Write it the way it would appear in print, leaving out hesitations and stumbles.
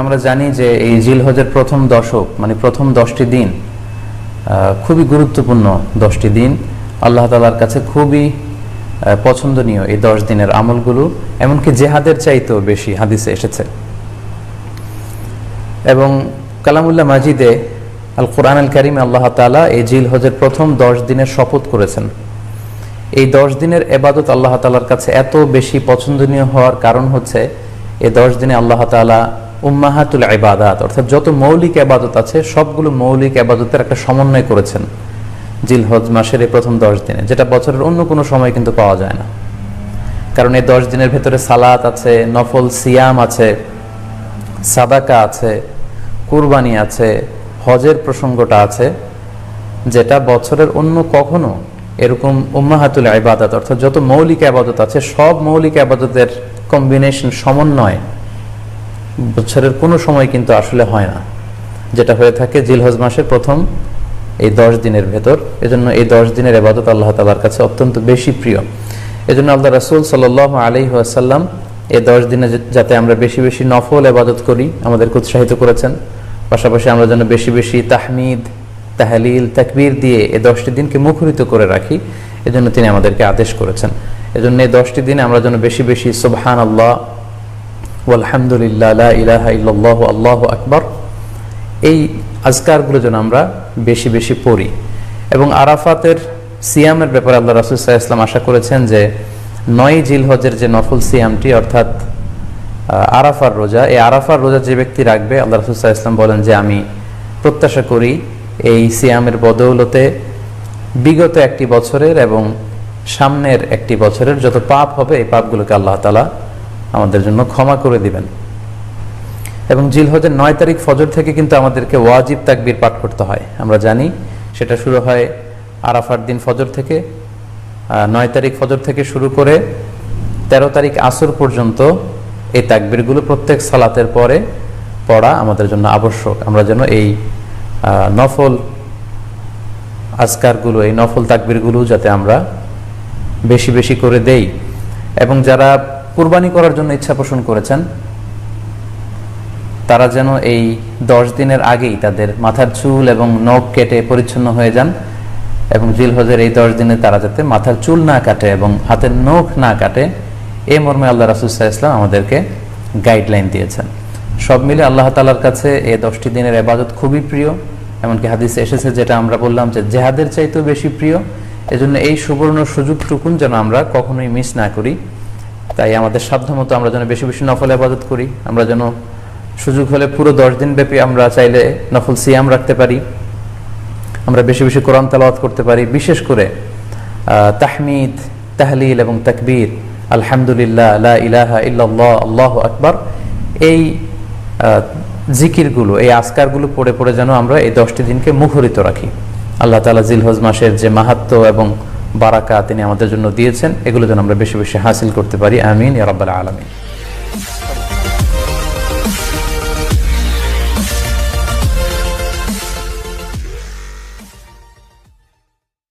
আমরা জানি যে এই জিলহজের প্রথম দশক মানে প্রথম 10টি দিন খুবই গুরুত্বপূর্ণ 10টি দিন। আল্লাহ তাআলার কাছে খুবই পছন্দনীয় এই 10 দিনের আমলগুলো, এমনকি জেহাদের চাইতেও বেশি হাদিসে এসেছে। এবং কালামুল্লাহ মাজিদে আল কোরআন আল কারিমে আল্লাহ তাআলা এই জিলহজের প্রথম 10 দিনের শপথ করেছেন। এই 10 দিনের ইবাদত আল্লাহ তাআলার কাছে এত বেশি পছন্দনীয় হওয়ার কারণ হচ্ছে এই 10 দিনে আল্লাহ তাআলা উম্মাহাতুল ইবাদাত অর্থাৎ যত মৌলিক ইবাদত আছে সবগুলো মৌলিক ইবাদতের একটা সমন্বয় করেছেন জিলহজ মাসের এই প্রথম 10 দিনে, যেটা বছরের অন্য কোনো সময় কিন্তু পাওয়া যায় না। কারণ এই 10 দিনের ভেতরে সালাত আছে, নফল সিয়াম আছে, সাদাকা আছে, কুরবানি আছে, হজের প্রসঙ্গটা আছে, যেটা বছরের অন্য কখনো এরকম উম্মাহাতুল ইবাদাত অর্থাৎ যত মৌলিক ইবাদত আছে সব মৌলিক ইবাদতের কম্বিনেশন সমন্বয় বছরের কোনো সময় কিন্তু আসলে হয় না, যেটা হয়ে থাকে জিলহজ মাসের প্রথম এই 10 দিনের ভেতর। এজন্য এই 10 দিনের ইবাদত আল্লাহ তাআলার কাছে অত্যন্ত বেশি প্রিয়। এজন্য আল্লাহ রাসূল সাল্লাল্লাহু আলাইহি ওয়াসাল্লাম এই 10 দিনে যাতে আমরা বেশি বেশি নফল ইবাদত করি আমাদেরকে উৎসাহিত করেছেন। পাশাপাশি আমরা যেন বেশি বেশি তাহমিদ, তাহলিল, তাকবীর দিয়ে এই 10টি দিনকে মুখরিত করে রাখি, এজন্য তিনি আমাদেরকে আদেশ করেছেন। এজন্য এই 10টি দিনে আমরা যেন বেশি বেশি সুবহানাল্লাহ ওয়ালহামদুলিল্লাহ লা ইলাহা ইল্লাল্লাহু আল্লাহু আকবার এই আজকারগুলো যেন আমরা বেশি বেশি পড়ি। এবং আরাফাতের সিয়ামের ব্যাপারে আল্লাহ রাসূল সাল্লাল্লাহু আলাইহি ওয়াসাল্লাম আশা করেছেন যে 9 জিলহজের যে নফল সিয়ামটি অর্থাৎ আরাফার রোজা, এই আরাফার রোজা যে ব্যক্তি রাখবে আল্লাহ রাসূল সাল্লাল্লাহু আলাইহি ওয়াসাল্লাম বলেন যে আমি প্রত্যাশা করি এই সিয়ামের বদৌলতে বিগত একটি বছরের এবং সামনের একটি বছরের যত পাপ হবে এই পাপগুলোকে আল্লাহ তাআলা আমাদের জন্য ক্ষমা করে দিবেন। এবং জিলহজের 9 তারিখ ফজর থেকে কিন্তু আমাদেরকে ওয়াজিব তাকবীর পাঠ করতে হয়। আমরা জানি সেটা শুরু হয় আরাফার দিন ফজর থেকে, 9 তারিখ ফজর থেকে শুরু করে 13 তারিখ আসর পর্যন্ত এই তাকবীরগুলো প্রত্যেক সালাতের পরে পড়া আমাদের জন্য আবশ্যক। আমরা যেন এই নফল আজকারগুলো, এই নফল তাকবীরগুলো যাতে আমরা বেশি বেশি করে দেই। এবং যারা কুরবানি করার জন্য ইচ্ছা পোষণ করেছেন তারা যেন এই 10 দিনের আগেই তাদের মাথার চুল এবং নখ কেটে পরিচ্ছন্ন হয়ে যান, এবং জিলহজের এই 10 দিনে তারা যাতে মাথার চুল না কাটে এবং হাতের নখ না কাটে, এই মর্মে আল্লাহ রাসূল সাল্লাল্লাহু আলাইহি ওয়াসাল্লাম আমাদেরকে গাইডলাইন দিয়েছেন। সব মিলে আল্লাহ তাআলার কাছে এই 10টি দিনের ইবাদত খুবই প্রিয়, এমনকি হাদিসে এসেছে যেটা আমরা বললাম যে জেহাদের চাইতেও বেশি প্রিয়। এজন্য এই সুবর্ণ সুযোগটুকুন যেন আমরা কখনোই মিস না করি। তাই আমাদের সাধ্যমতো আমরা যেন বেশি বেশি নফল ইবাদত করি। আমরা যেন সুযোগ হলে পুরো 10 দিন ব্যাপী আমরা চাইলে নফল সিয়াম রাখতে পারি, আমরা বেশি বেশি কোরআন তেলাওয়াত করতে পারি, বিশেষ করে তাহমিদ, তাহলিল এবং তাকবীর, আলহামদুলিল্লাহ লা ইলাহা ইল্লাল্লাহ আল্লাহু আকবার এই জিকিরগুলো, এই আজকারগুলো পড়ে পড়ে যেন আমরা এই 10টি দিনকে মুখরিত রাখি। আল্লাহ তাআলা জিলহজ মাসের যে মাহাত্ম্য এবং বারাকা তিনি আমাদের জন্য দিয়েছেন এগুলো যেন আমরা বেশি বেশি হাসিল করতে পারি। আমিন ইয়া রাব্বাল আলামিন।